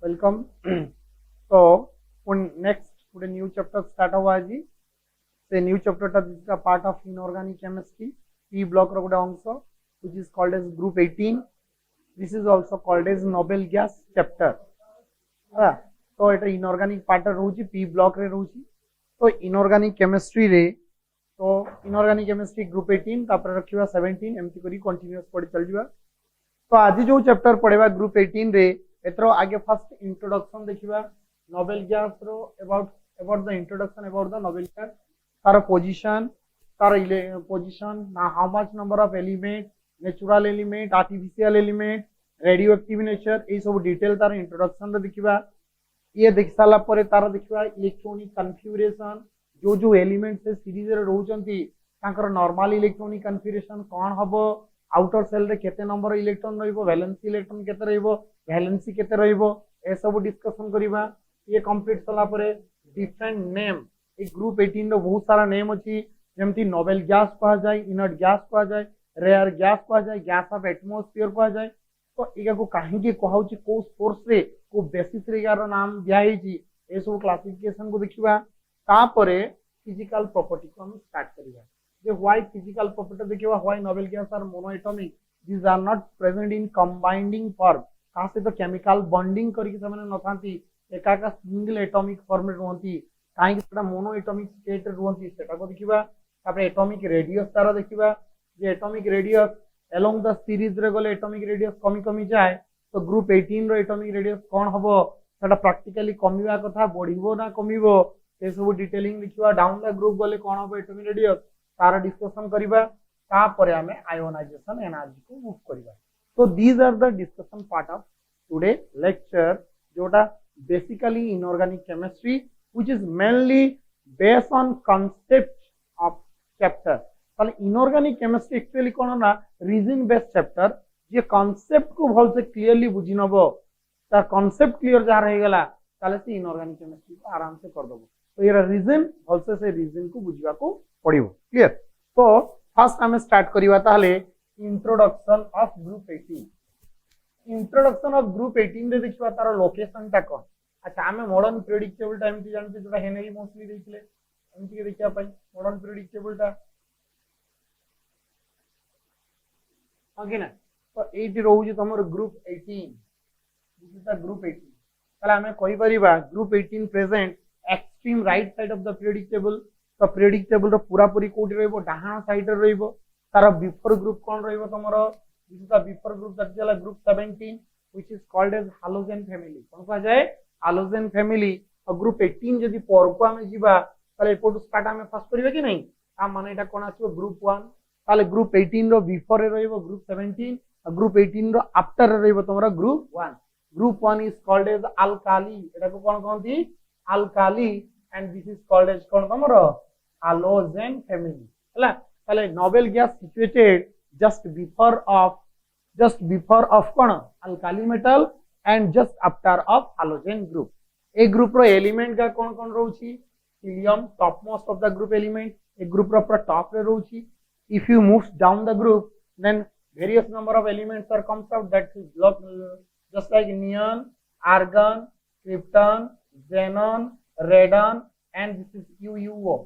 Welcome. तो next गोटे new chapter start हुआ आज से new chapter this is a part of inorganic chemistry P block रो गोटे अंश which is called as group 18। This is also called as noble gas chapter. तो एटा इनऑर्गेनिक पार्ट रहउची पी ब्लॉक रे रहउची। तो इनऑर्गेनिक केमिस्ट्री रे तो इनऑर्गेनिक केमिस्ट्री ग्रुप 18 तापर रखिबा 17 एमती करी कंटीन्यूअस पढि चल जिबा। तो आज जो चैप्टर पढ़ेबा ग्रुप 18 रे एतरो आगे फर्स्ट इंट्रोडक्शन देखिबा नोबेल गैस रो about the introduction about the noble gas तार पोजीशन ना how much number of element natural element artificial element radioactive nature ए सब डिटेल तार इंट्रोडक्शन रे देखिबा। ये देख साला परे तार देखिबा इलेक्ट्रॉनिक कन्फिगरेशन जो एलिमेंट से सीरीज रे रहउचंती तांकर नॉर्मल इलेक्ट्रॉनिक कन्फिगरेशन कोन हबो आउटर सेल रे केते नंबर इलेक्ट्रॉन रहिबो वैलेंसी इलेक्ट्रॉन केते रहिबो वैलेंसी केते रहिबो ए सब डिस्कशन करिबा। ये कंप्लीट सला परे डिफरेंट नेम ए ग्रुप 18 रो बहुत सारा नेम अछि जेमति नोबेल गैस कहा जाय इनर्ट गैस कहा जाय रेयर गैस कहा जाय गैस ऑफ एटमॉस्फेयर कहा जाय। तो एगा को काहे के कहउछि को सोर्स रे को बेसिस रे यार नाम दिया हिछि ए सब क्लासिफिकेशन को देखिबा। ता परे फिजिकल प्रॉपर्टी को हम स्टार्ट करिबा जे व्हाई फिजिकल प्रॉपर्टी देखिबा why noble gas are monoatomic these are not present in combining form का से तो केमिकल बॉन्डिंग करके ସେମାନେ नथांती एकाका सिंगल एटॉमिक फॉर्म रे रहंती काहे कि सेटा मोनो एटॉमिक स्टेट रे रहंती सेटा को देखिबा। तापर एटॉमिक रेडियस तारा देखिबा जे atomic radius along the series रे गले एटॉमिक रेडियस कमी कमी जाए। तो ग्रुप 18 रो एटॉमिक रेडियस कोन हबो सेटा प्रैक्टिकली कमीवा कथा बढ़िबो ना कमीबो ए सब डिटेलिंग देखिबा। डाउन द ग्रुप गले कोन हबो एटॉमिक रेडियस तारा डिस्कशन करिबा। ता परे हमें आयोनाइजेशन एनर्जी को मूव करिबा। So these are the discussion part of today lecture जोटा basically inorganic chemistry which is mainly based on concept of chapter। ताले inorganic chemistry actually कोन ना reason based chapter जे concept को भल से clearly बुझी नबो ता concept clear जा रहे गला ताले से inorganic chemistry को आराम से कर दबो। तो ये reason भल से reason को बुझिबा को पड़िबो क्लियर। तो फर्स्ट हमें स्टार्ट करिवा ताले introduction of group 18। Introduction of group 18 रे देखिबा तार लोकेशन ता कोन। अच्छा हमें मॉडर्न पीरियडिक टेबल टाइम थी जानते जोटा हेनरी मोस्टली देखले एमती के देखिया पई मॉडर्न पीरियडिक टेबल ता ओके ना। तो 8 रहउ जे तमर group 18 this is the group 18 तला हमें कहि परिबा group 18 present extreme right side of the periodic table. तो पीरियडिक टेबल रो पूरा पूरी कोठी रहइबो डाहाना साइड रे रहइबो। तार बिफोर ग्रुप कोन रहइबो तमरो this is the before group that is group 17 which is called as halogen family कोन कहा जाय हालोजेन फैमिली। और ग्रुप 18 जदी पर को हमें जीवा ताले एपोर्ट स्टार्ट हमें फर्स्ट करिवे कि नहीं आ माने एटा कोन आछो ग्रुप 1 ताले ग्रुप 18 रो बिफोर रे रहइबो ग्रुप 17 और ग्रुप 18 रो आफ्टर रे रहइबो तमरो group 1। Group 1 is called as alkali एटा को कोन कहंती alkali and this is called as कोन तमरो हालोजेन फैमिली हला। ताले noble gas situated just before of कोन alkali metal and just after of halogen group. ए ग्रुप रो एलिमेंट का कोन कोन रहउची helium top most of the group element ए ग्रुप रो पूरा टॉप रे रहउची। If you moves down the group then various number of elements are comes out that is just like neon argon krypton xenon radon and this is U U O.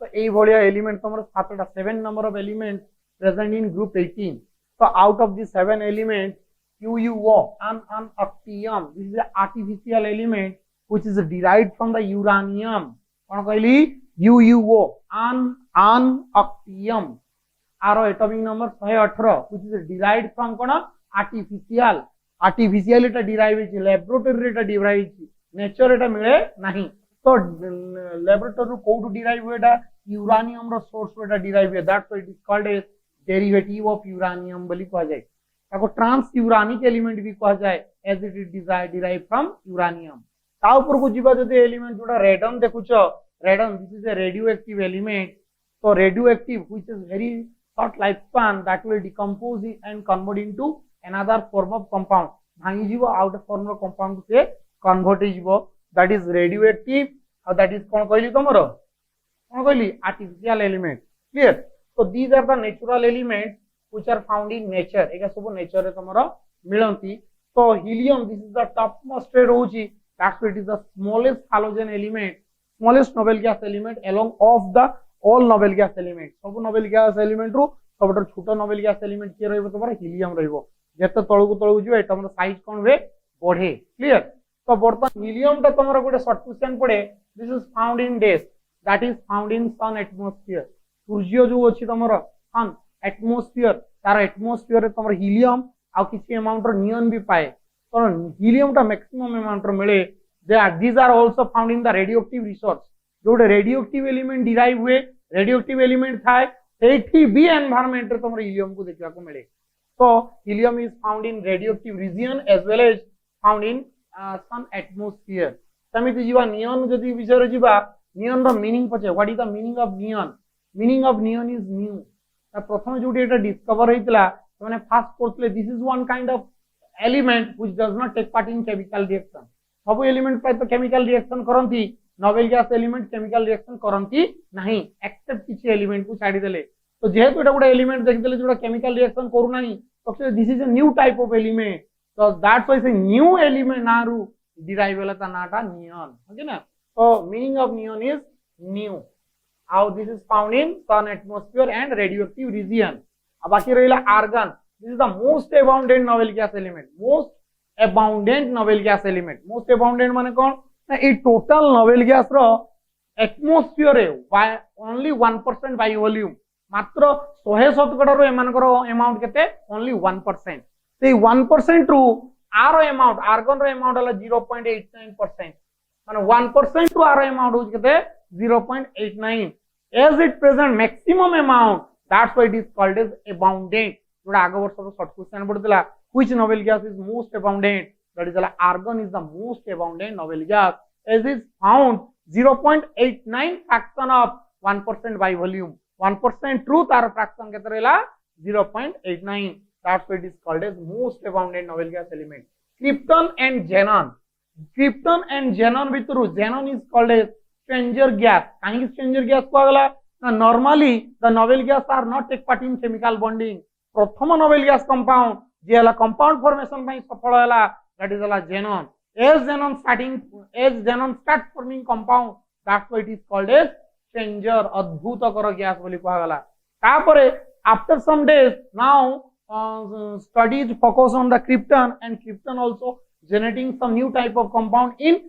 तो ए भलिया element तमरो 7 number of elements present in group 18। so out of these 7 elements UUO an actium this is an artificial element which is derived from the uranium कोन कहली UUO an actium आरो atomic number 118 which is derived from कोन artificial एटा derive छि laboratory एटा derive छि nature एटा मिले नाही। तो लैबोरेटरी कोड डिराइव एटा यूरेनियम रो सोर्स एटा डिराइव है that's why it is called as derivative of uranium बोली कहा जाए। ताको ट्रांस यूरानिक एलिमेंट भी कहा जाए as it is derive from uranium. ता ऊपर को जीवा जदि एलिमेंट जोड़ा रेडन देखुचो radon this is a radioactive element. तो radioactive which is very short life span that will decompose and convert into another form of compound भांगी जीवो out of form of compound से convert हो जीवो that is radioactive और that is कोन कहली तमरो कोन कहली artificial element clear. So these are the natural elements which are found in nature एगा सब नेचर रे तमरो मिलंती। So helium, this is the topmost roji. That's why it is the smallest halogen element, smallest noble gas element along of the all noble gas element. सब noble gas element रू सबटर छोटा noble gas element किए रहिबो तमरा helium रहिबो. जेते तळकु जियो एटा हमर size कोन वे बढ़े. Clear. तो बर्तमान helium ता तमरा गोटे शॉर्ट क्वेश्चन पड़े. This is found in days, that is found in sun atmosphere. सूर्य जो अछि तमरा sun atmosphere, तार atmosphere रे तमरा helium आ किसी अमाउंट रो नियन भी पाए. तो helium टा मैक्सिमम अमाउंट रो मिले. These are also found in the radioactive resource. Jote radioactive element derive हुए radioactive element थाए एठी भी environment रे तमरा helium को देखा को मिले. So helium is found in radioactive region as well as found in sun atmosphere. समिति जीवा neon जदि विषय रे जीवा neon रो meaning पचे. What is the meaning of neon? Meaning of neon is new. प्रथम जोटी एटा डिस्कवर हेतला माने fast करथले. This is one kind of element which does not take part in chemical reaction. सब एलिमेंट प्राय तो केमिकल रिएक्शन करंती, noble gas element chemical reaction करंती नहीं except किछि element को छाडी देले. तो जेहेतु एटा गुडा एलिमेंट देखि देले जोडा केमिकल रिएक्शन करू नाही, तो this is a new type of element. तो दैट्स व्हाई से न्यू एलिमेंट नारू डिराइव होला ता नाटा नियॉन. ओके ना. तो meaning of neon is new. How this is found in sun atmosphere and radioactive region. अब बाकी रहिला argon. This is the most abundant noble gas element. Most abundant noble gas element. Most abundant माने कौन ना ए total noble gas रो atmosphere रे only 1% by volume. मात्र 100% रो एमान करो अमाउंट केते only 1%. से 1% रू आरो अमाउंट आर्गन रो अमाउंट हला 0.89%. माने 1% रू आरो अमाउंट हो केते 0.89. as it present maximum amount, that's why it is called as abundant. जोड़ा आगे वर्ष तो शॉर्ट क्वेश्चन पड़तला. Which noble gas is most abundant? That is argon is the most abundant noble gas as is found 0.89 fraction of 1% by volume. 1% truth or fraction केते रहला 0.89. That's why it is called as most abundant noble gas element. Krypton and xenon. Krypton and xenon भितरु xenon is called as stranger gas. काहे stranger gas कोगला ना normally the noble gas are not take part in chemical bonding. प्रथम noble gas compound जे हला compound formation पई सफल हला that is हला xenon. as xenon start forming compound, that's why it is called as stranger अद्भुतकर gas बोली कहा गला. तापरे after some days now studies focus on the krypton and krypton also generating some new type of compound in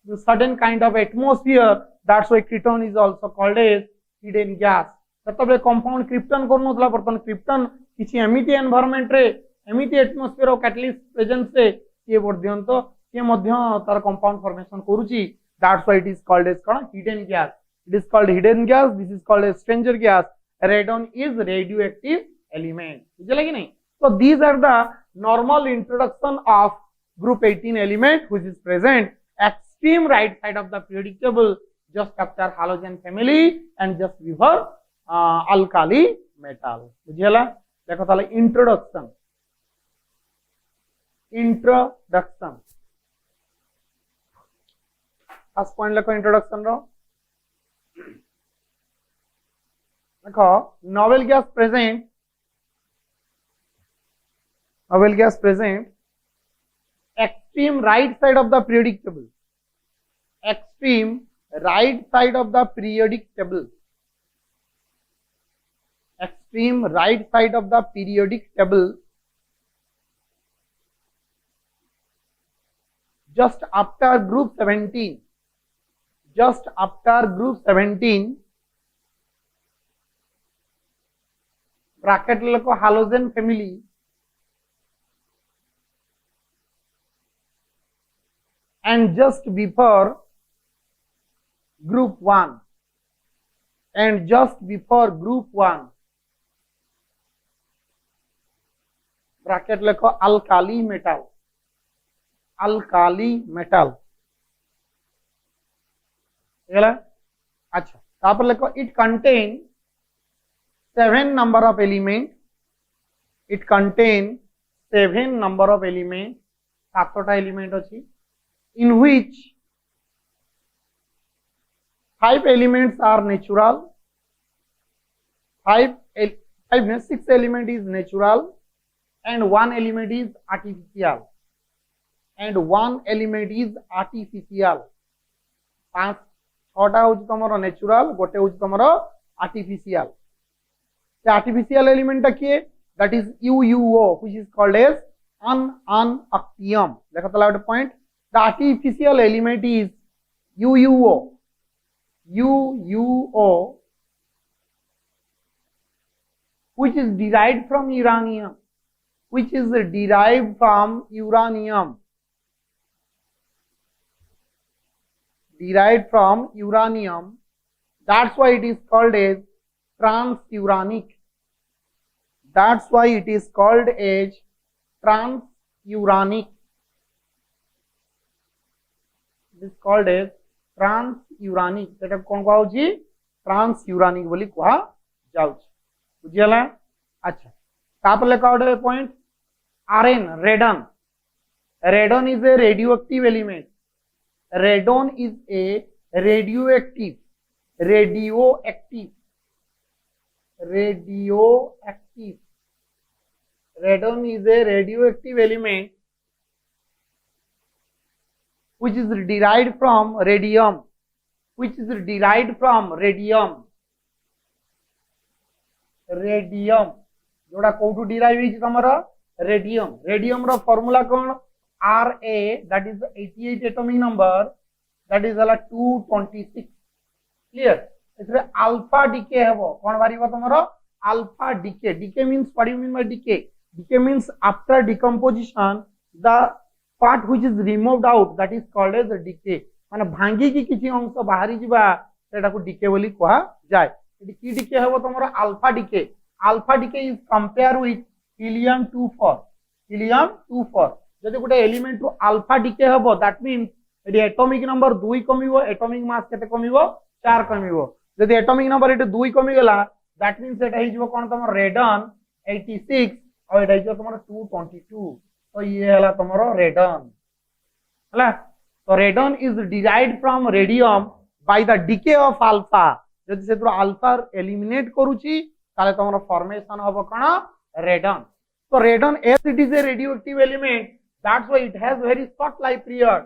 the certain kind of atmosphere. That's why krypton is also called as hidden gas. ततबे compound krypton करनोतला बर्तन krypton किछि एमिति environment रे एमिति atmosphere of catalyst presence से ये पर्यंत ये मध्य तार कंपाउंड फॉर्मेशन करूची. That's why it is called as कोन hidden gas. It is called hidden gas. This is called as stranger gas. Radon is radioactive element. बुझला कि नहीं. So these are the normal introduction of group 18 element which is present extreme right side of the periodic table just after halogen family and just before alkali metal. बुझला. देखो ताले introduction. Introduction first point लिखो introduction रो. देखो noble gas present extreme right side of the periodic table. Extreme right side of the periodic table. Extreme right side of the periodic table just after group 17. Just after group 17 bracket लिखो halogen family and just before group 1 and just before group 1 bracket लिखो alkali metal. Alkali metal. अच्छा तापर लिखो it contain 7 number of element. It contain 7 number of element. 7टा element अछि in which 5 elements are natural. 6 element is natural and 1 element is artificial. and one element is artificial. पांच छटा हूँ तुम natural गोटे हूँ तुम आर्टिफिशियल आर्टिफिशियल एलिमेंट किए that is UuO which is called as ununoctium देखो तो गोटे point the artificial element is UuO which is derived from uranium derived from uranium. That's why it is called as transuranic. That's why it is called as transuranic. It is called as transuranic. सेटा कोन को होची transuranic बोली कहा जाउची बुझियला अच्छा तापर लेखा गोटे point Rn radon is a radioactive element. Radon is a radioactive radon is a radioactive element which is derived from radium जोड़ा कोठू डिराइव हिच तमरा रेडियम रो फार्मूला कोन Ra that is 88 atomic number that is 226 clear इसरे alpha decay हेबो कोन बारीबो तमरो alpha decay means what do you mean by decay means after decomposition the part which is removed out that is called as decay माने भांगी की किछि अंश बाहरी जिबा सेटा को डीके बोली कहा जाय एटी की डीके हेबो तमरो alpha decay is compare with helium 24 जदि गोटे एलिमेंट रु अल्फा डीके हबो दैट मींस एडी एटॉमिक नंबर 2 कमिवो एटॉमिक मास केते कमिवो 4 कमिवो जदि एटॉमिक नंबर एटी 2 कमि गेला दैट मींस एटा हिजबो कोन तमर रेडन 86 और एटा हिजबो तमर 222 तो ये हला तमरो रेडन हला तो रेडन is derived from radium by the DK of alpha जदि सेतु अल्फा एलिमिनेट करूची ताले तमरो फॉर्मेशन हबो कोन रेडन so radon as it is a radioactive element that's why it has very short life period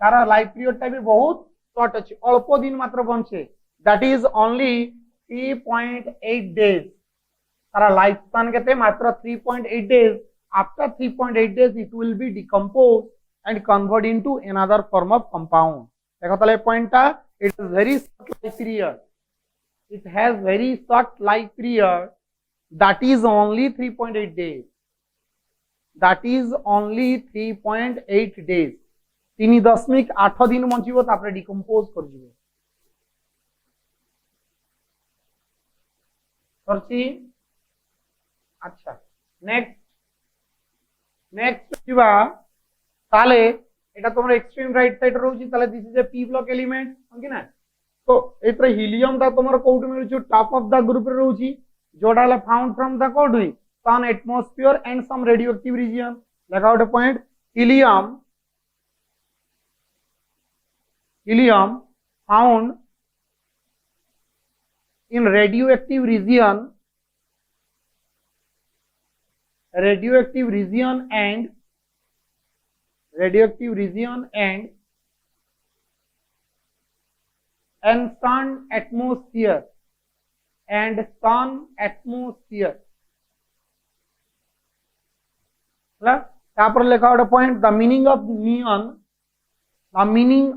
तारा लाइफ पीरियड टा भी बहुत शॉर्ट अछि अल्प दिन मात्र बंचे दैट इज ओनली 3.8 डेज तारा लाइफ स्पैन केते मात्र 3.8 डेज आफ्टर 3.8 days it will be decomposed and convert into another form of compound देखो तले पॉइंट टा it is very short life period it has very short life period that is only 3.8 days that is only 3.8 days 3.8 दिन बंचिबो तापर decompose कर जिवो करछि अच्छा next जिबा ताले एटा तोमर एक्सट्रीम राइट साइड रहउछि ताले this is a p block element हम कि ना तो एतरे हीलियम ता तोमर कोउट मिलुछि टॉप ऑफ द ग्रुप रे रहउछि जोड़ा ला फाउंड फ्रॉम द कोड हुई sun atmosphere and some radioactive region लगा out point helium found in radioactive region and sun atmosphere यहाँ पर लिखा हुआ point the meaning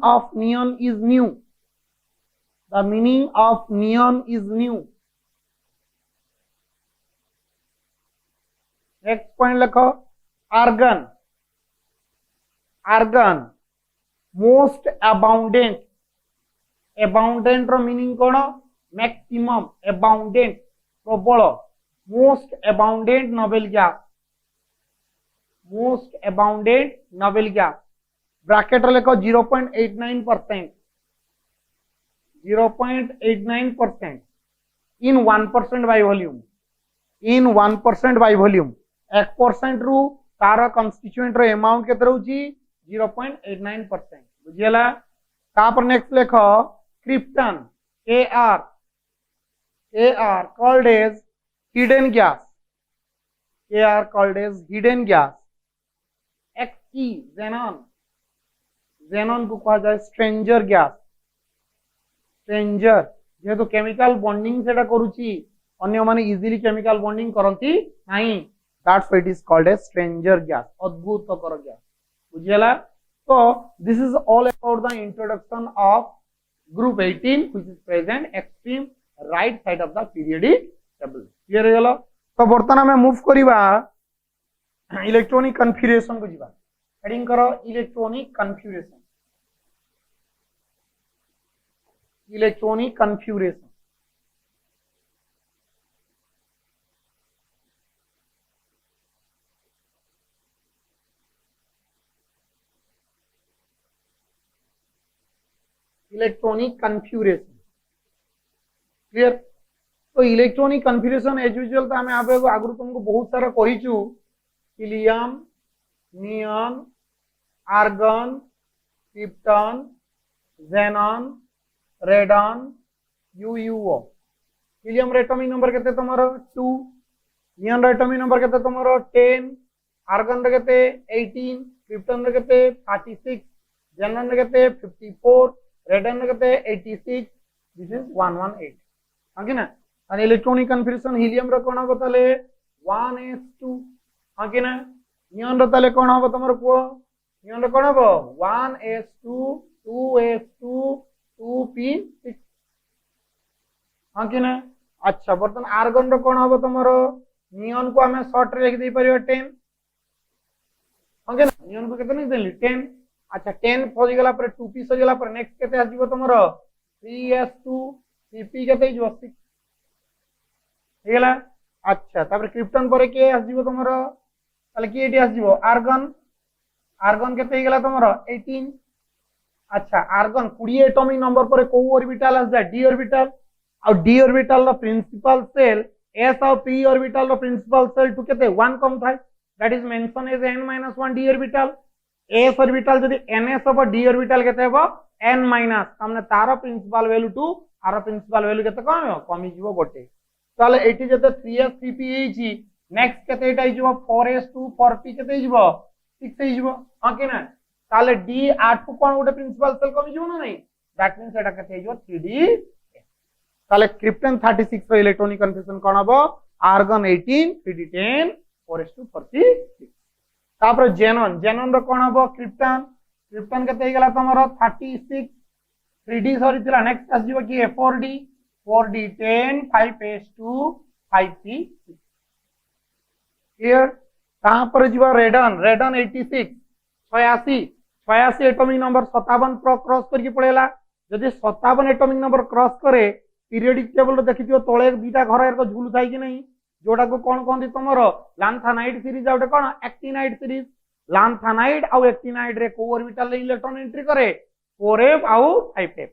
of neon is new next point लिखो argon मोस्ट abundant रो meaning कोन maximum abundant प्रबल most abundant noble gas bracket रे लिखो 0.89% in 1% by volume 1% रु तार कंस्टिट्यूएंट रो अमाउंट केते रहउची 0.89% बुझियला तापर नेक्स्ट लिखो krypton Kr called as hidden gas they are called as hidden gas. Xe xenon, xenon को कहा जाए stranger gas. stranger जेहेतु केमिकल बॉन्डिंग सेटा करूची अन्य माने इजीली केमिकल बॉन्डिंग करंती नहीं, that's why it is called as stranger gas, अद्भुतकर गैस. बुझियला. So this is all about the introduction of group 18 which is present extreme right side of the periodic table. Clear हो गलो. तो बर्तमान में move करिबा electronic configuration को जिबा. हेडिंग करो electronic configuration. Electronic configuration. Electronic configuration. Clear. तो इलेक्ट्रॉनिक कन्फिगरेशन एज यूजुअल तो हमें आगु तुमको बहुत सारा कहीचु. हीलियम, नियन, आर्गन, क्रिप्टन, जेनन, रेडन, यूयूओ. हीलियम रे एटॉमिक नंबर केते तमरो 2, नियन रे एटॉमिक नंबर केते तमरो 10, आर्गन रे केते 18, क्रिप्टन रे केते 36, जेनन रे केते 54, रेडन रे केते 86. This is 118. हां कि ना. आणि इलेक्ट्रॉनिक कन्फिगरेशन हीलियम रे कोन बताले 1s2. हां कि ना. नियन रे ताले कोन हो तमरो को नियन रे कोन हो 1s2 2s2 2p6. हां कि ना. अच्छा बर्तन आर्गन रे कोन हो तमरो नियन को हमें शॉर्ट रे लिख दे परियो 10. हां कि ना. नियन को केते नहीं देली 10. अच्छा 10 फॉज गेला पर 2p सो गेला पर नेक्स्ट केते आसीबो तमरो 3s2 3p केते जो 6 हेला. अच्छा तापर क्रिप्टन पर के आसीबो तमरो ताले की एटी आसीबो आर्गन. आर्गन केते गेला तमरो 18. अच्छा आर्गन 20 एटॉमिक नंबर पर को ऑर्बिटल आस जाय डी ऑर्बिटल. और डी ऑर्बिटल रो प्रिंसिपल सेल s और p ऑर्बिटल रो प्रिंसिपल सेल टू केते 1 कम थाय. That is mention as n-1 d orbital. s orbital जदी ns अब d ऑर्बिटल केते हबो n- हमने तार प्रिंसिपल वैल्यू टू आर प्रिंसिपल वैल्यू केते कमी जीवो गोटे. ताले एटी जते 3s 3p एची नेक्स्ट केते एटा जीवो 4s2 4p केते जीवो 6 जीवो. हां कि ना. ताले d 8 को कोन गोटे प्रिंसिपल सेल कमी जीवो ना नहीं. दैट मींस एटा केते जीवो 3d. ताले क्रिप्टन 36 रो इलेक्ट्रॉनिक कन्फिगरेशन कोन हबो आर्गन 18 3d10 4s2 46. तापर जेनन जेनन रो कोन हबो क्रिप्टन. क्रिप्टन केते हे गेला तमरो 36 3d सॉरी थिला. नेक्स्ट आस जीवो कि 4d 4d10 5s2 5p6. Clear. तापर जीवा रेडन. रेडन 86 86 86 एटॉमिक नंबर 57 प्रो क्रॉस करके पड़ेला. जदि 57 एटॉमिक नंबर क्रॉस करे पीरियडिक टेबल देखिथियो तळे दुटा घर एरको झुलु थाई कि नहीं जोटा को कोन कोन तमरो लांथानाइड सीरीज आउटे कोन एक्टिनाइड सीरीज. लांथानाइड आ एक्टिनाइड रे को ऑर्बिटल इलेक्ट्रॉन एंट्री करे 4f आउ 5f.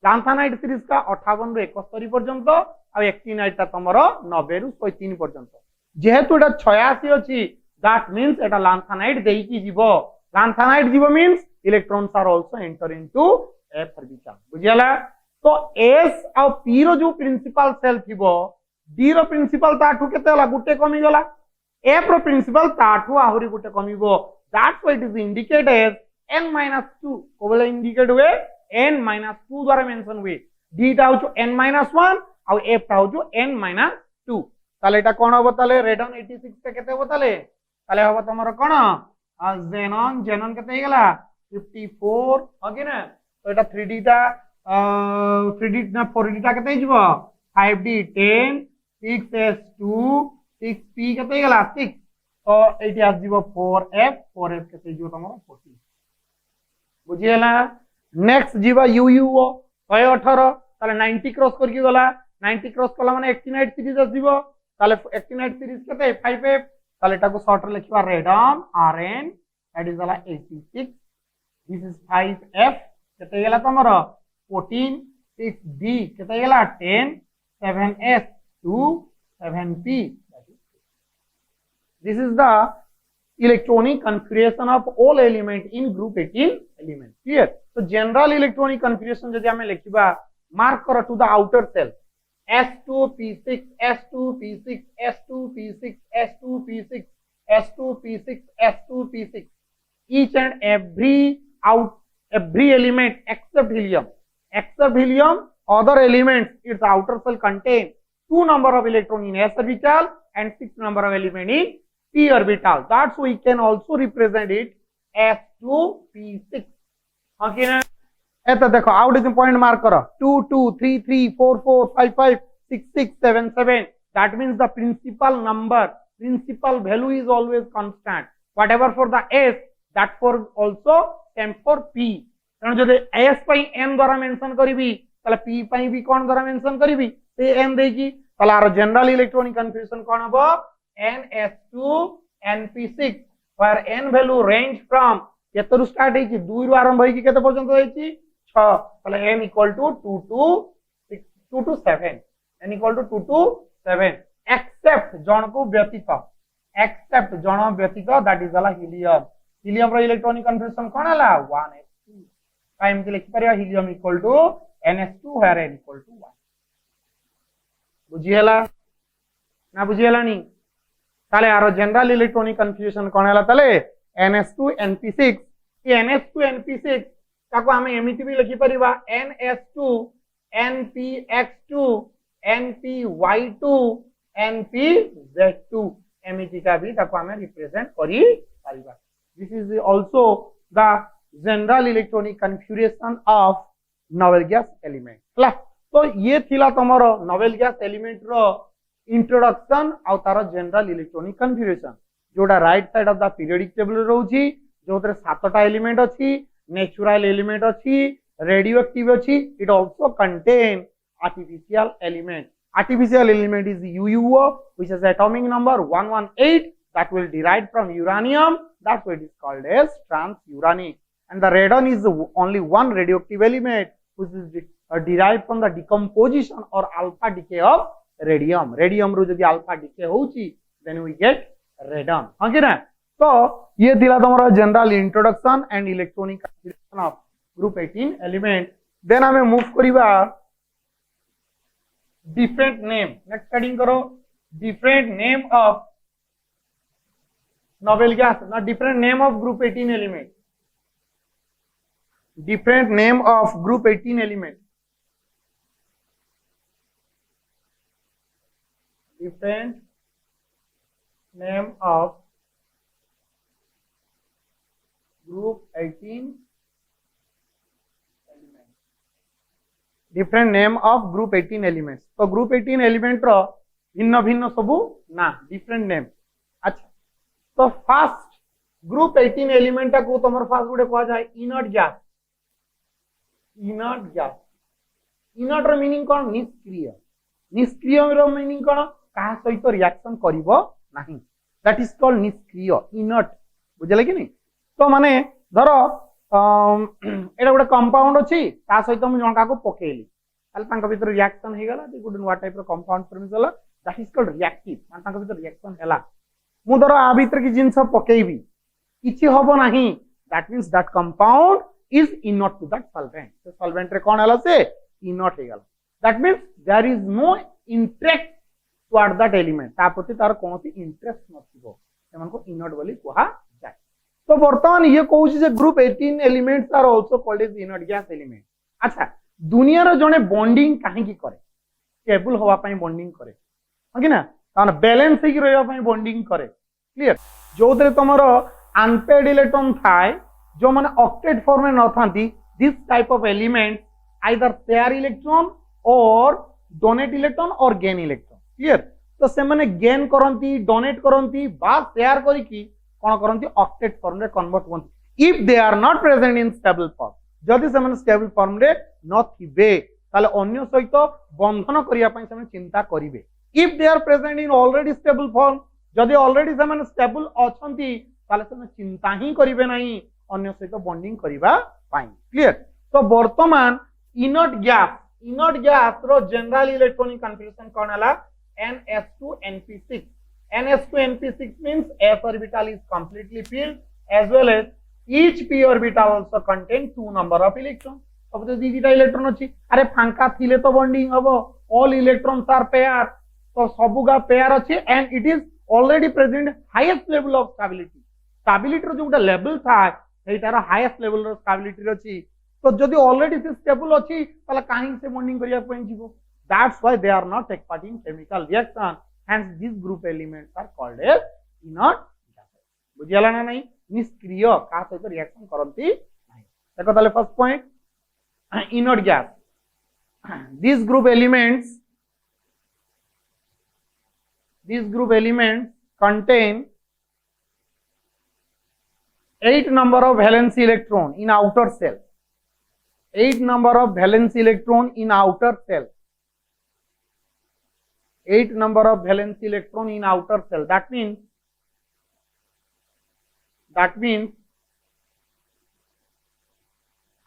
लांथानाइड सीरीज का 58 रु 71 पर्यंत आ एक्टिनाइड ता तमरो 90 रु 103 पर्यंत. जेहेतु एटा 86 अछि दैट मींस एटा लांथानाइड देई की जीवो. लांथानाइड जीवो means electrons are also enter into f orbital. बुझियाला. तो s और p रो जो प्रिंसिपल सेल थिबो d रो प्रिंसिपल ताठू केते होला गुटे कमी गला. f रो प्रिंसिपल ताठू आहुरी गुटे कमीबो. That's why it is indicated as n-2. कोबले इंडिकेट हुए n-2 द्वारा मेंशन हुए. d टा होचो n-1 और f टा होचो n-2. ताले एटा कोन होबो ताले रेडन 86 के केते होबो ताले होबो तमरो कोन जेनन. जेनन केते हे गेला 54. ओके ना. तो एटा 3d टा 3d ना 4d टा केते हिजबो 5d 10 6s2 6p केते हे गेला 6. तो एटी आस जीवो 4f केते हिजबो तमरो 40. बुझियला. नेक्स्ट जीवा यूयूओ 118 ताले 90 क्रॉस करके गला. 90 क्रॉस कला माने एक्टिनाइड सीरीज आसीबो. ताले एक्टिनाइड सीरीज केते 5f. ताले एटा को शॉर्ट लिखवा रेडन rn दैट इज वाला 86. दिस इज 5f केते गेला तमरो 14 6d केते गेला 10 7s 2 7p. This is the electronic configuration of all element in group 18 element. Clear. So general electronic configuration जदि हमें लिखिबा मार्क करो to the outer shell. S2p6 S2p6 S2p6 S2p6 S2p6 S2p6, each and every element except helium, other elements, its outer shell contain 2 number of electron in s orbital and 6 number of element in p orbital. That's why we can also represent it S2p6. Okay na? एता देखो out is point mark करो 2 2 3 3 4 4 5 5 6 6 7 7. That means the principal value is always constant. Whatever for the s, that for also same for p. कारण जदि s पई n द्वारा mention करिवि तले p पई भी कोन द्वारा मेंशन करिवि ते n देकी तले आरो जनरल इलेक्ट्रॉनिक कन्फ्यूजन कोन हबो ns2 np6 where n value range from केतरु स्टार्ट हेची 2 रु आरंभ हेकी केते पर्यंत हेची 6 तले n equal to 2 to 7 n equal to 2 to 7 except जन को व्यतीत that is ala helium रो इलेक्ट्रॉनिक कन्फर्मेशन कोन हला 1s2 टाइम के लिखि परिया helium equal to ns2 where n equal to 1 बुझियला ना बुझियला नी ताले आरो जनरल इलेक्ट्रॉनिक कन्फ्यूजन कोन हला ताले ns2 np6 ये ns2 np6 ताको हमें एमिति भी लिखि परिबा ns2 npx2 npy2 npz2 एमिति का भी ताको हमें रिप्रेजेंट करि परिबा. This is also the general electronic configuration of noble gas element. हला तो ये थिला तमरो नोवेल गैस एलिमेंट रो इंट्रोडक्शन आ तारो जनरल इलेक्ट्रॉनिक कन्फ्यूरेशन जोटा right side of the periodic table रहउची जोतरे 7टा एलिमेंट अछि नेचुरल एलिमेंट अछि रेडियो एक्टिव अछि. It also contain artificial element is UUO which has atomic number 118 that will derived from uranium. That's why it is called as transuranic. And the radon is only one radioactive element which is derived from the decomposition or alpha decay of radium. Radium रो जदि alpha decay होउची then we get radon. okay ना. तो ये थिला तमरा general introduction and electronic configuration of group 18 element. Then हमें move करिबा different name. Next studying करो different name of novel gas, not different name of group 18 element. Different name of group 18 element. Different name of group 18 different name of group 18 elements. तो group 18 element रो भिन्न भिन्न सबु ना different name. अच्छा तो first group 18 element टा को तमर फर्स्ट गुडे कहा जाय inert gas. inert रो मीनिंग कोन निष्क्रिय रो मीनिंग कोन का सहित रिएक्शन करिवो नाही. दैट इज कॉल्ड निष्क्रिय inert. बुझले कि नहीं. तो माने धरो एटा गोटे कंपाउंड अछि ता सहित हम जनका को पकेली ताले तांका भीतर रिएक्शन हे गला दे गुड व्हाट टाइप रो कंपाउंड फॉर्म होला दैट इज कॉल्ड रिएक्टिव. मान तांका भीतर रिएक्शन हैला मु धरो आ भीतर की जिंस पकेबी किछि होबो नाही that means that compound is inert to that solvent. तो सॉल्वेंट रे कोन हला से इनर्ट हे गला. That means there is no interest toward that element. ता प्रति तार कोनोसी इंटरेस्ट नथिबो सेमान को इनर्ट बोली कहा. तो वर्तमान ये कहूँ जे group 18 elements are also called as inert gas element. अच्छा दुनिया रो जने बॉन्डिंग काहे की करे स्टेबल होवा पई बॉन्डिंग करे ओके ना तान बैलेंस ही रहवा पई बॉन्डिंग करे. क्लियर. जोदरे तमरो अनपेड इलेक्ट्रॉन थाए जो माने ऑक्टेट फॉर्म में न थांती this type of element either pair electron or donate electron or gain electron. Clear. तो से माने गेन करंती डोनेट करंती बा शेयर करी की कोन करंती ऑक्टेट फॉर्म रे कन्वर्ट होंती. If they are not present in stable form जदि से माने स्टेबल फॉर्म रे न थिबे ताले अन्य सहित बंधन करिया पई से चिंता करिवे. If they are present in already stable form जदि ऑलरेडी से माने स्टेबल अछंती ताले से चिंता ही करिवे नाही अन्य सहित बॉन्डिंग करिवा पई. क्लियर. तो वर्तमान इनर्ट गैस रो जनरल इलेक्ट्रॉनिक कन्फर्मेशन कोन हला ns2 np6. ns2 np6 means s orbital is completely filled as well as each p orbital also contain 2 number of electrons. अब तो दीटा इलेक्ट्रॉन अछि अरे फांका थिले तो बॉन्डिंग हबो all electrons are pair, तो सबुगा पेयर अच्छी and it is already present highest level of stability stability जो गोटे लेवल था सेटार हाईएस्ट लेवल ऑफ स्टेबिलिटी अच्छी तो जदि ऑलरेडी से स्टेबल अच्छी ताला काहे से बॉन्डिंग करिया पई जीवो that's why they are not take part in chemical reaction hence this group elements are called as inert gases बुझियाला ना नहीं निष्क्रिय का सहित रिएक्शन करंती नहीं देखो ताले first point inert gas these group elements contain 8 number of valence electron in outer cell 8 number of valence electron in outer cell 8 number of valence electron in outer cell that means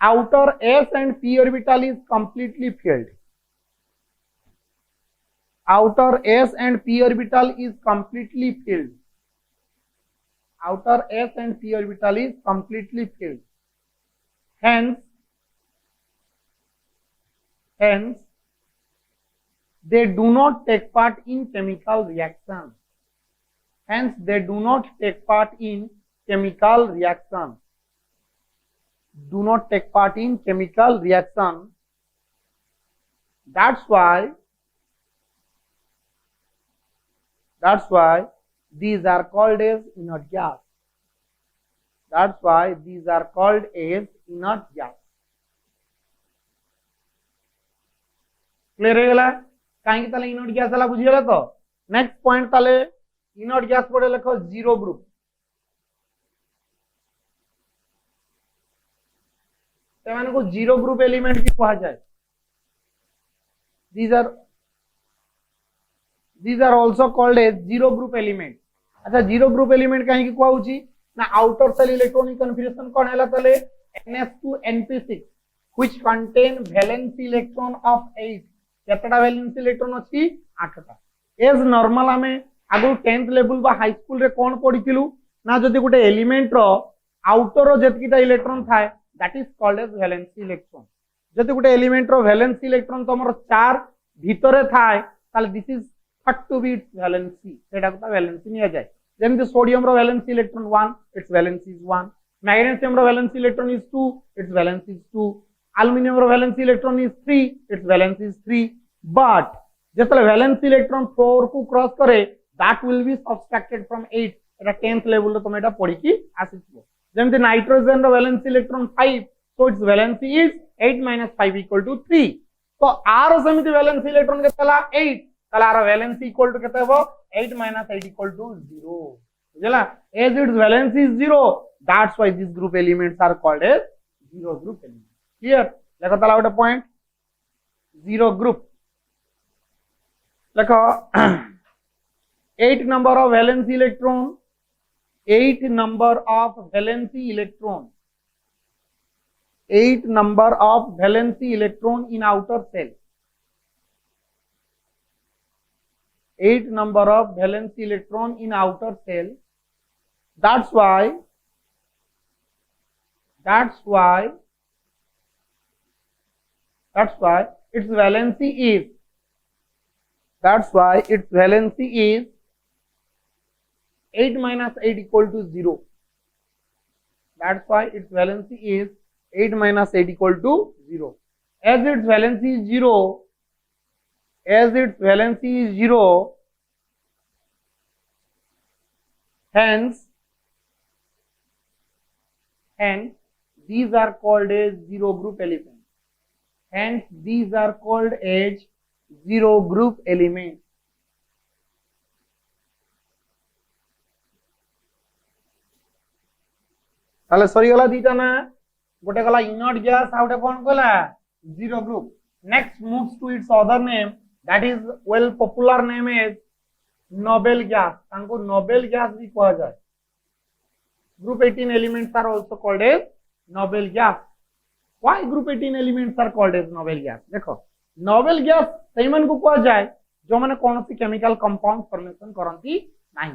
outer s and p orbital is completely filled outer s and p orbital is completely filled outer s and p orbital is completely filled hence they do not take part in chemical reaction hence they do not take part in chemical reaction do not take part in chemical reaction that's why these are called as inert gas that's why these are called as inert gas clear हो गला काहे कि ताले inert gas वाला बुझियला तो next point ताले inert gas पड़े लिखो जीरो ग्रुप सेवन को जीरो ग्रुप एलिमेंट भी कहा जाए these are also called as zero group element अच्छा जीरो ग्रुप एलिमेंट काहे कि कहा होची ना आउटर सेल इलेक्ट्रॉनिक कन्फिगरेशन कोन हैला तले ns2 np6 which contain valence electron of 8 केतटा वैलेंस इलेक्ट्रॉन अछि 8टा एज नॉर्मल हमें आगु 10th लेवल बा हाई स्कूल रे कोन पढिथिलु ना जदी गुटे एलिमेंट रो आउटर रो जतकीटा इलेक्ट्रॉन थाए that is called as valence electron जदी गुटे एलिमेंट रो वैलेंस इलेक्ट्रॉन तमरो 4 भितरे थाए ताले this is thought to be its valency सेटा को वैलेंसी निया जाय जेमति सोडियम रो valence electron 1 its valence is 1 magnesium रो valence electron is 2 its valence is 2 aluminium रो valence electron is 3 its valence is 3 but जेतले valence electron 4 को cross करे that will be subtracted from 8 Etah 10th level रो तमेटा पढी की आसीछो जेमति nitrogen row valence electron 5 so its valency is 8 minus 5 equal to 3 तो r समिति valence electron केतला 8 तला r valency equal to केते हो 8 minus 8 equal to 0 बुझला as its valency is 0 that's why these group elements are called as zero group elements clear देखो तला गोटे point zero group देखो 8 number of valence electron 8 number of valency electron 8 number of valency electron in outer cell 8 number of valency electron in outer cell that's why its valency is 8 minus 8 equal to 0 that's why its valency is 8 minus 8 equal to 0 as its valency is 0 hence these are called as zero group elements hence these are called as zero group elements ताले सरी गला दीटा ना गोटे गला inert gas आउटे कोन गला zero group next moves to its other name that is well popular name is noble gas तांको नोबेल गैस भी कहा जाय group 18 elements are also called as noble gas why group 18 elements are called as noble gas देखो noble gas सेमन को कहा जाय जो माने कोनसी केमिकल कंपाउंड फॉर्मेशन करंती नाही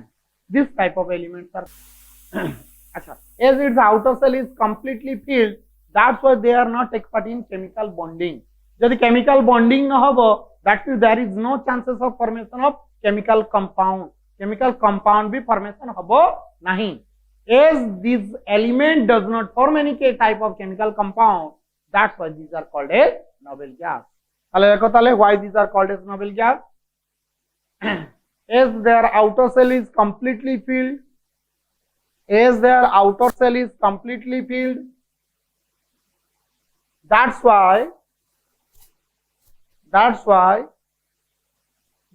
this type of elements are अच्छा as its outer cell is completely filled that's why they are not take part in chemical bonding जदि केमिकल बॉन्डिंग न हबो that means there is no chances of formation of chemical compound भी formation हबो नहीं as this element does not form any type of chemical compound, that's why these are called as noble gas. তাহলে দেখো তাহলে why these are called as noble gas? As their outer shell is completely filled, that's why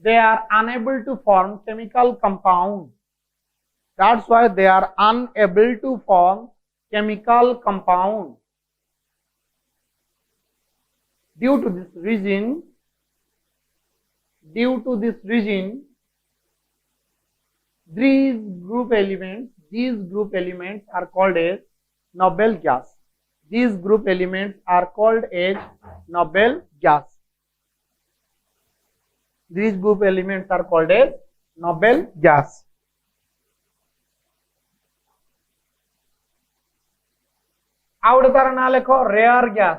they are unable to form chemical compound. That's why they are unable to form chemical compound. Due to this reason, these group elements are called as noble gas. These group elements are called as noble gas. These group elements are called as noble gas. आउट तार ना लिखो rare gas.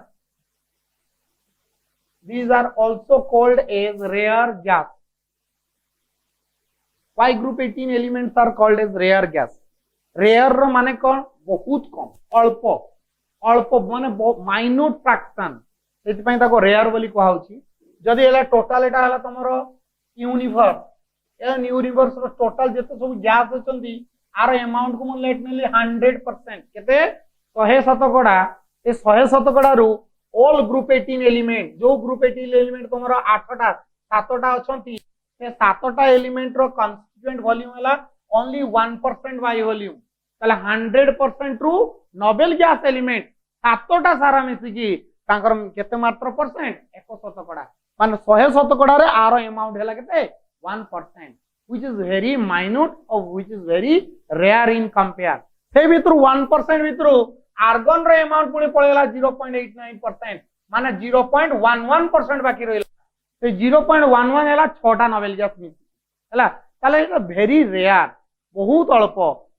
These are also called as rare gas. Why group 18 elements are called as rare gas? Rare रो माने कौन बहुत कम अल्प माने minute fraction सेति पई ताको रेयर बोली कहौ छी. जदि एला टोटल एटा हला तमरो यूनिवर्स रो टोटल जते सब गैस होचंदी आर अमाउंट को मन लेट नेली 100% केते 100 शतकड़ा ए 100 शतकड़ा रु ऑल ग्रुप 18 एलिमेंट जो ग्रुप 18 एलिमेंट तमरो 8टा 7टा अछंती से 7टा एलिमेंट रो कन्स्टिट्यूएंट वॉल्यूम हला ओनली 1% बाय वॉल्यूम तले 100% रु नोबेल गैस एलिमेंट 7टा सारा मिसी की तांकर केते मात्र परसेंट 1 शतकड़ा माने 100 शतकड़ा रे आरो अमाउंट हला केते 1% which is very minute or which is very rare in compare. से भितर 1% भितर आर्गन रे अमाउंट पुणी पळेला 0.89% माने 0.11% बाकी रहिला. से 0.11 हला 6टा नोबेल गैस मिसी हला ताले इट वेरी रेयर बहुत अल्प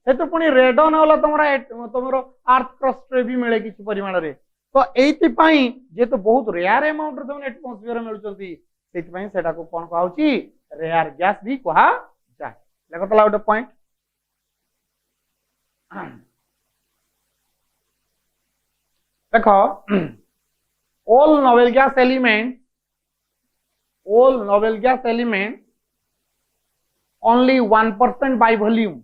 से तो पुणी रेडन होला तमरो अर्थ क्रस्ट रे भी मिले किछि परिमाण रे. तो एति पई जे तो बहुत रेयर अमाउंट रे तमने एटमॉस्फियर रे मिलुचंती सेति पई सेटा को कोन कहउची रेयर गैस भी कहा जाय. देखो तला उटे पॉइंट देखो all noble gas elements only 1% by volume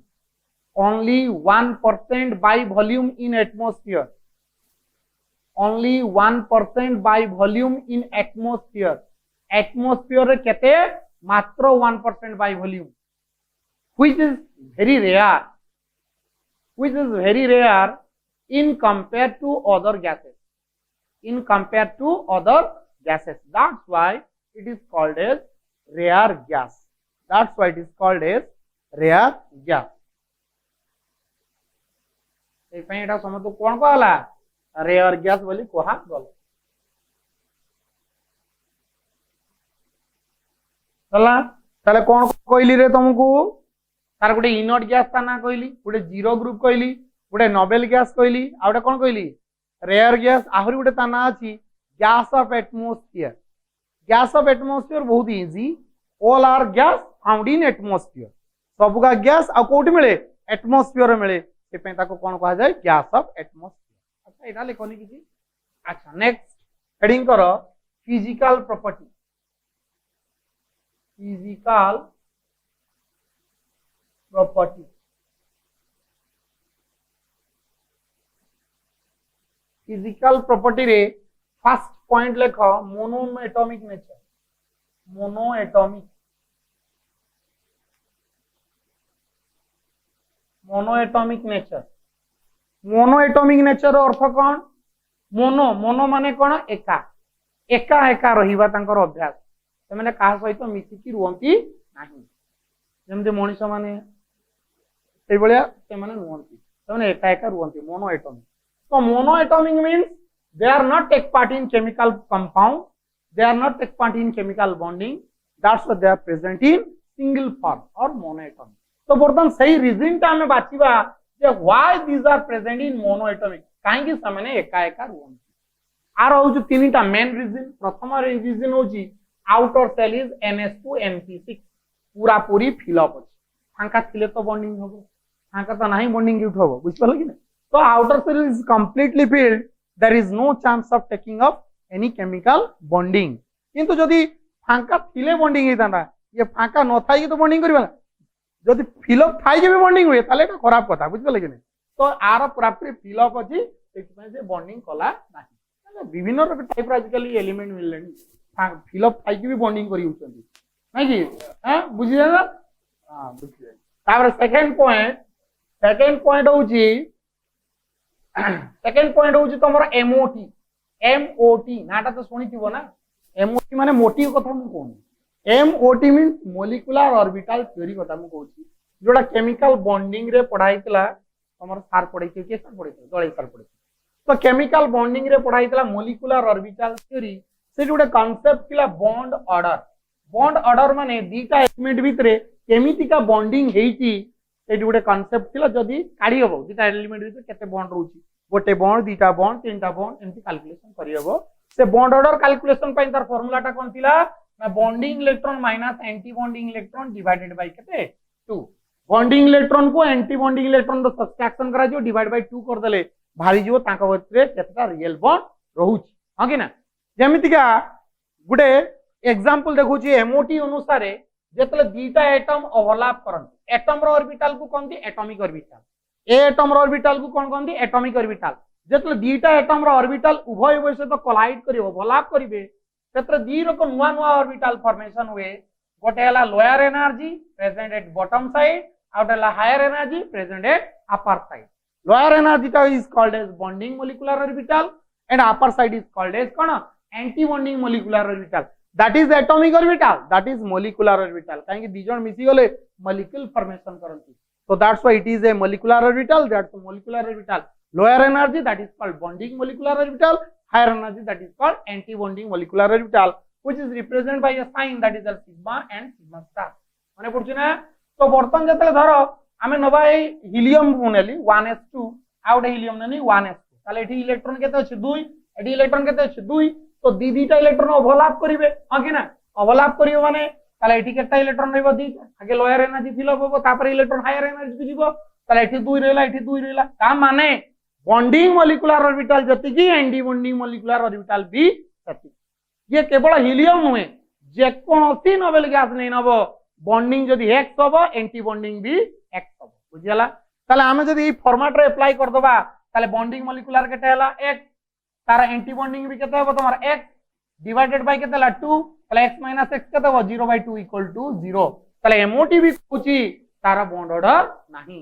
in atmosphere, only 1% by volume in atmosphere रे केते मात्र 1% by volume which is very rare in compared to other gases, that's why it is called as rare gas. ए पई एटा समतो कोन कहला rare gas बोली कहा गल. चला ताले कोन कहली रे तुमको तार गोटे इनर्ट गैस ता ना कहली गोटे जीरो ग्रुप कहली गोटे नोबेल गैस कहली आ गोटे कोन कहली रेयर गैस आहुरी गोटे ता ना अछि गैस ऑफ एटमॉस्फियर. बहुत easy all are gas found in atmosphere सब का गैस आ कोठी मिले एटमॉस्फियर मिले से पे ताको कोन कहा जाय गैस ऑफ एटमॉस्फियर. अच्छा एटा लिखोनी किछि. अच्छा नेक्स्ट हेडिंग करो फिजिकल प्रॉपर्टी. फिजिकल प्रॉपर्टी रे फर्स्ट पॉइंट लिखो मोनोएटॉमिक नेचर अर्थ कौन मोनो माने कौन एका रहिबा तांकर अभ्यास से माने कहा सहित मिसिकी रुहंती नाही जेमते मनुष्य माने से बलिया से माने रुहंती से माने एका रुहंती monoatomic. So monoatomic means they are not take part in chemical compound, they are not take part in chemical bonding, that's why they are present in single form or monoatomic. तो बर्तमान सही रीजन ता हमें बाचिबा जे why these are present in monoatomic काहे कि सामान्य एका रुहंती are हूँ तीन टा मेन रिजन प्रथम रिजन हूँ outer shell is NH2 NP6 पूरा पूरी फिलअप अच्छे फांका थिले तो बॉन्डिंग हम फांका तो ना बॉन्डिंग क्यों हम बुझिपाल कि तो outer shell is completely filled there is no chance of taking up any chemical bonding किंतु जदि फांका थिले बॉन्डिंग होता ये फांका न थाई तो बॉन्डिंग करबा जदि फिलअप थाई के भी बॉन्डिंग हुए ताले एटा खराब कथा बुझिपाल कि तो आर पूरा पूरी फिलअप अछि सेति जे बॉन्डिंग कला नाही विभिन्न टाइप आजिकली एलिमेंट मिललेनी फिलअप थाई के भी बॉन्डिंग करी उछंती नै कि हां बुझिले ना हां बुझिले तापर सेकंड पॉइंट होउची तमरो एमओटी नाटा तो सुनिथिबो ना एमओटी माने मोटिव कथा मु कोन MOT means molecular orbital theory कथा मु कहूची जोडा केमिकल बॉन्डिंग रे पढाइतला तमरो सार पढाइथि के सार पढाइथि दळे सार पढाइथि तो केमिकल बॉन्डिंग रे पढाइतला मोलिकुलर ऑर्बिटल थ्योरी से जोडा कांसेप्ट थिला बॉन्ड ऑर्डर माने दीटा एलिमेंट भितरे केमितिका बॉन्डिंग हेइची एटी गोटे कांसेप्ट थिला जदी काढी हबो दीटा एलिमेंट भितरे केते बॉन्ड रहउची गोटे बॉन्ड दीटा बॉन्ड तीनटा बॉन्ड एंती कैलकुलेशन करि हबो से बॉन्ड ऑर्डर कैलकुलेशन पई तार फार्मूला टा कोन थिला ना bonding electron minus anti bonding electron divided by केते 2 बॉन्डिंग इलेक्ट्रॉन को एंटी बॉन्डिंग इलेक्ट्रॉन रो सब्ट्रैक्शन करा जो डिवाइड बाय 2 कर देले भारी जो ताका भितरे केतेटा रियल बॉन्ड रहउची हां कि ना जेमितिका गुडे एग्जांपल देखुची एमओटी अनुसार जेतले दीटा एटम ओवरलैप करन एटम रो ऑर्बिटल को कोनती एटॉमिक ऑर्बिटल ए एटम रो ऑर्बिटल को कोन कोनती एटॉमिक ऑर्बिटल जेतले दीटा एटम रो ऑर्बिटल उभय उभय सहित कोलाइड करिवो ओवरलैप करिवे तेतरे दी रको नुवा नुवा ऑर्बिटल फॉर्मेशन हुए गोटे हला lower energy present at bottom side out हला higher energy present at upper side lower energy टा is called as bonding molecular orbital and upper side is called as कोन anti bonding molecular orbital that is atomic orbital that is molecular orbital काहे कि दिजन मिसी गले molecule formation करंती so that's why it is a molecular orbital that's a molecular orbital lower energy that is called bonding molecular orbital higher energy that is called anti bonding molecular orbital which is represented by a sign that is a sigma and sigma star माने पड़छ ना तो बर्तन जतले धरो आमे नबा ए helium नेली 1s2 out helium नेली 1s2 ताले एठी electron केते अछि 2 एठी इलेक्ट्रॉन केते अछि 2 तो दी दीटा इलेक्ट्रॉन ओवरलैप करिवे हां कि ना ओवरलैप करियो माने ताले एठी केटा इलेक्ट्रॉन रहबो दीटा आगे लोअर एनर्जी फिलअप होबो तापर इलेक्ट्रॉन हायर एनर्जी जिवो ताले एठी 2 रहला एठी 2 रहला का माने बॉन्डिंग मोलिकुलर ऑर्बिटल जति की एंटी बॉन्डिंग मोलिकुलर ऑर्बिटल भी सती ये केवल हीलियम नुए जे कोनोसी नोबेल गैस नै नबो बॉन्डिंग जदी x होबो एंटी बॉन्डिंग भी x होबो बुझियला ताले हमें जदी ई फॉर्मेट रे अप्लाई कर दबा ताले बॉन्डिंग मोलिकुलर केटा हला x तारा एंटी बॉन्डिंग भी केते हो तुम्हारा x डिवाइडेड बाय केते ला 2 ताले x - x केते हो 0/2 = 0 ताले एमओटी भी कुची तारा बॉन्ड ऑर्डर नाही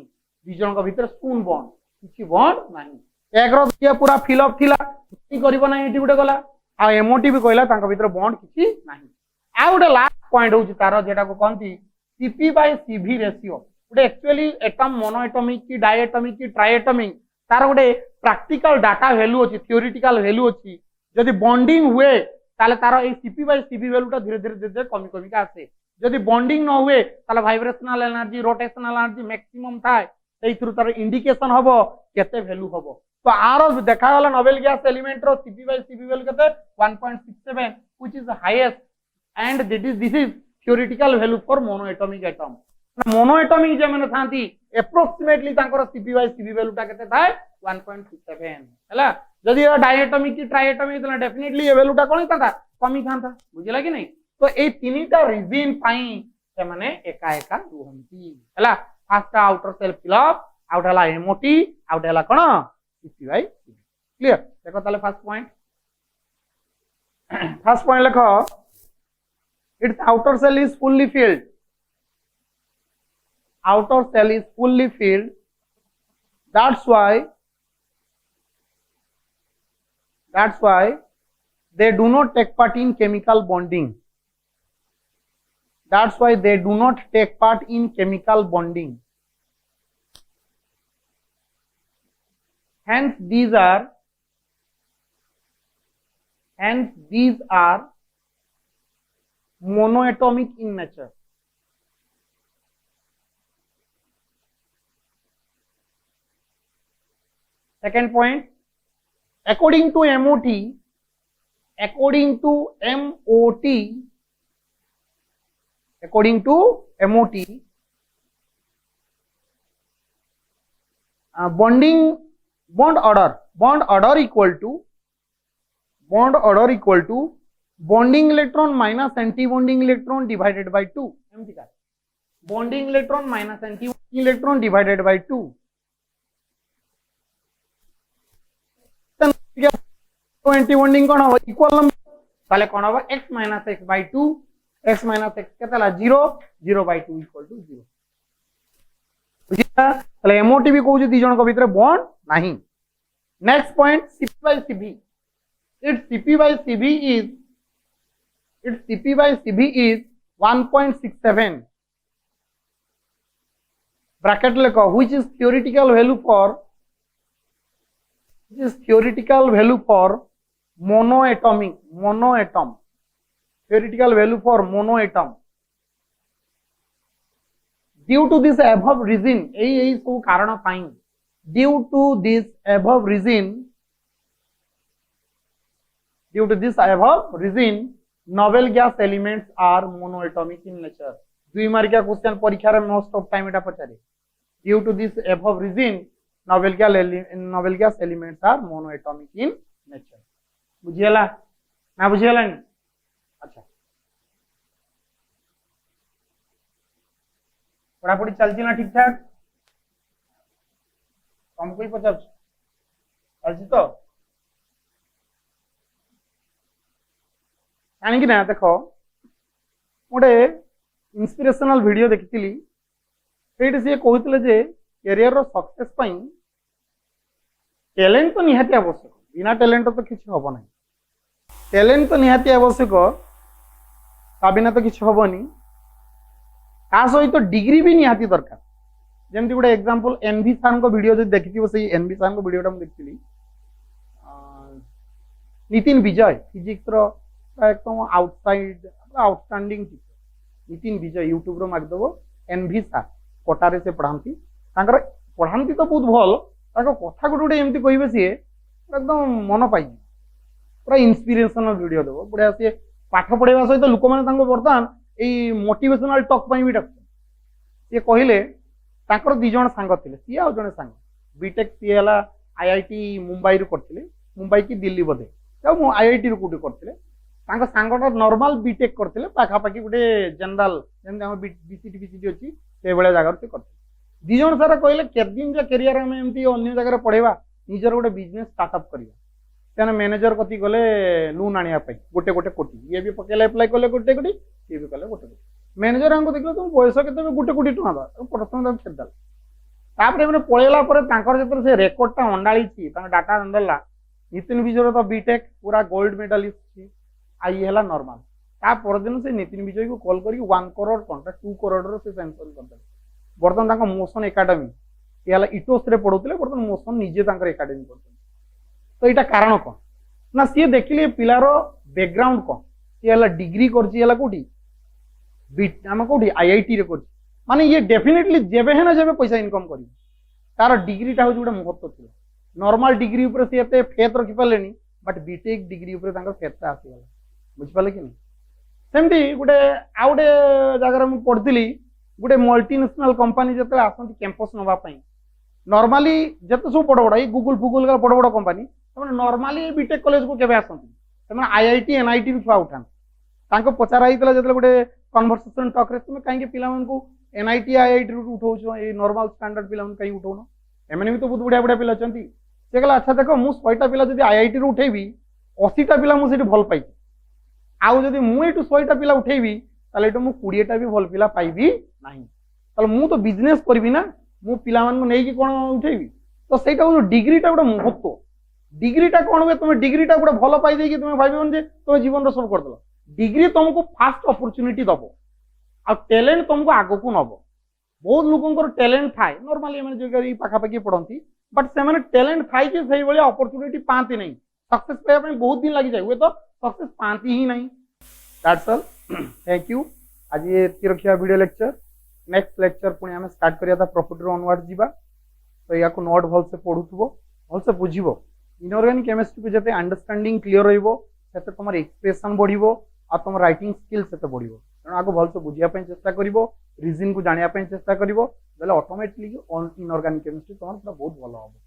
दिजन को भीतर स्पून बॉन्ड किछि बॉन्ड नाही एक रो दिया पूरा फिल अप थिला की करबो नाही एटी गुटे गला आ एमओटी भी कहला तांका भीतर बॉन्ड किछि नाही आ गुटे लास्ट पॉइंट होची तारा जेटा को कोनती CP/CV रेशियो गुटे एक्चुअली एटम मोनोएटॉमिक की डायएटॉमिक की ट्राइएटॉमिक तार गुटे प्रैक्टिकल डाटा वैल्यू अछि थ्योरेटिकल वैल्यू अछि जदि बॉन्डिंग हुए ताले तार ए CP/CV वैल्यू टा धीरे धीरे कमी कमी का आसे जदि बॉन्डिंग न हुए ताले vibrational energy rotational energy maximum थाए सेई थ्रू तार इंडिकेशन हबो केते वैल्यू हबो तो आरो देखा गला नोबेल गैस एलिमेंट रो CP/CV वैल्यू केते 1.67 which is highest and this is theoretical value for monoatomic atom monoatomic जे माने थांती एप्रोक्सीमेटली तांकर CP/CV वैल्यू टा केते थाए 1.67 हला जदि डायएटॉमिक की ट्राइएटॉमिक तला डेफिनेटली ए वैल्यू टा कोन थांता कमी थांता बुझिला कि नहीं तो ए तीनटा रीजन पाई से माने एका एका रुहंती हला first outer shell fill up out हला एमओटी आउट हला कोन CP/CV क्लियर देखो ताले फर्स्ट पॉइंट लिखो its outer cell is fully filled outer cell is fully filled that's why they do not take part in chemical bonding that's why they do not take part in chemical bonding hence these are monoatomic in nature second point according to MOT according to MOT, bond order equal to bonding electron minus anti-bonding electron divided by 2. Bonding electron minus anti-bonding electron divided by 2. Anti-bonding कौन होगा equal number ताले कौन होगा x minus x by 2 x minus x के ताला 0 0 by 2 equal to 0 बुझिया ताले MOT भी कहू जे दी जण को भीतर बॉन्ड नहीं. Next point CP by CB, its CP by CB is 1.67 bracket लिखो which is theoretical value for monoatom, theoretical value for monoatom. Due to this above reason, यही सब कारण पाई, due to this above reason, novel gas elements are monoatomic in nature. 2 मार्किया question परीक्षा रे most of time Etah पचारे. Due to this above reason, novel gas elements are monoatomic in nature. बुझियला ना बुझियला नहीं. अच्छा पढ़ापढ़ी चलती ना ठीक ठाक तुमको ही पचार चलती तो कहीं ना देख गोटे इंस्पिरेशनल वीडियो देखी सी कहते जे कैरियर सक्सेस टैलेंट तो निहाती आवश्यक, बिना टैलेंट तो किसी हम ना. टैलेंट तो निहाती आवश्यक, ता बिना तो किसी हेनी. ता सहित डिग्री भी निहाती दरकार. जमती गोटे एग्जांपल एनवी सार को वीडियो जो देखी से एनवी सार को वीडियो देखी नितिन विजय फिजिक्स एकदम आउटसाइड आउटस्टैंडिंग टीचर नितिन विजय यूट्यूब रो मागदबो एनवी सार कोटारे से पढ़ाती पढ़ाती तो बहुत भल कथा गोटे गोटे एमती कहे सी एकदम मन पाई पूरा इंस्पिरेशनल वीडियो देव बढ़िया सी पाठ पढ़ावा सहित लोक मैंने बर्तमान यही मोटिवेशनल टॉक भी डाक सी कहले दी जन सांग थे सी आउ जड़े सांग बीटेक सी है आईआईटी मुंबई रू करते मुंबई की दिल्ली बोधे आईआईटी रू कौटी करते सांगटा नॉर्मल बीटेक करते पाखापाखि गोटे जनरल जमी बीसीटी बीसीटी अच्छी से भाया जगह से करते दी जन सारा कहले केदिन कैरियर आम एमती अन्य जगह पढ़ेवा निजर गोटे बिजनेस स्टार्टअप करवा मैनेजर कति गले लोन आने गोटे गोटे कोटी ये भी पकेला एप्लाई कले गोटे कोटी सी भी कले गोटे कोटी मैनेजर हमको देख तुम बयस के गोटे कोटी टका प्रथम छेदल मैंने पलैला जो रेकर्डटा अंडाड़ी डाटा अंडला नितिन विजय तो बीटेक पूरा गोल्ड मेडालिस्ट आई है नॉर्मल तापरदिन से नितिन विजय को कॉल कर 1 करोड़ कंट्राक्ट 2 करोड़ से सैंक्शन करदे. बर्तमान मोशन एकाडेमी ये इटोस रे पढ़ुते बर्तमान मोशन निजे एकाडेमी कर तो यहाँ कारण कौन ना सी देखिले पिलार बैकग्राउंड कौन सी डिग्री करोटी आम कौटी आईआईटी रे माने ये डेफिनेटली जेबे है ना जेबे पैसा इनकम कर तार डिग्रीटा हूँ गोटे महत्व थी. नॉर्मल डिग्री उपर सी एते फेथ रखी पारे बट बीटेक डिग्री उपर फेथटा आसीगला बुझिपारे कि नहीं. सेमती गोटे आउ गोटे जगह मुझे पढ़ी गोटे मल्टीनेशनल कंपनी जो आसती कैंपस नापी नॉर्मली जिते सब बड़ बड़ गूगल फुगुल बड़ बड़ कंपनी नॉर्मली बीटेक कॉलेज को केवे आसती आईआईटी एनआईटी छुआ उठाते पचारा जो गोटे कन्वर्सेशन टॉक रे तुम कहीं पिला एनआईटी आईआईटी उठाऊ नॉर्मल स्टैंडर्ड पिला कहीं उठाऊन एम भी तो बहुत बढ़िया बढ़िया पिला अच्छा सी कहला अच्छा देख मुझे 100टा पिला जब आईआईटी उठेबी 80टा पिला मुझे भल पाई आउ जब मुझे 100टा पिला उठेबी ताले मुझे 20टा भी भल पिला पाइबी ना मु तो बिजनेस करी ना मु पिला नहीं कौन उठेबी तो सहीटा डिग्रीटा गोटे महत्व डिग्रीटा कौन हुए तुम डिग्रीटा गोटे भल पाई तुम भाव तुम जीवन सब करदेल डिग्री तुमको फास्ट अपॉर्चुनिटी दब आ टैलेंट तुमको आग को नब बहुत लोक टैलेंट थाए नॉर्मली पाखापाखि पढ़ती बट से टैलेंट थाई से अपॉर्चुनिटी पाती नहीं सक्सेस पाइबा बहुत दिन लगी जाए हुए तो सक्सेस पाती ही नहीं. That's all. Thank you. आज ये रखा वीडियो लेक्चर नेक्स्ट लेक्चर पुणी आम स्टार्ट करिया प्रॉफिट रो ऑनवर्ड जीवा तो या नोट भल से पढ़ुथबो भल से बुझिबो इनऑर्गेनिक केमिस्ट्री को जते अंडरस्टैंडिंग क्लियर रहिबो सेते तुम एक्सप्रेशन बढ़िबो आ तुम राइटिंग स्किल सेते बढ़िबो तेणु आगो भलसे बुझिया पई चेष्टा करिवो रीजन को जानिया पई चेष्टा करिवो देले ऑटोमेटिकली इनऑर्गेनिक केमिस्ट्री तुम पूरा बहुत भलो हबो।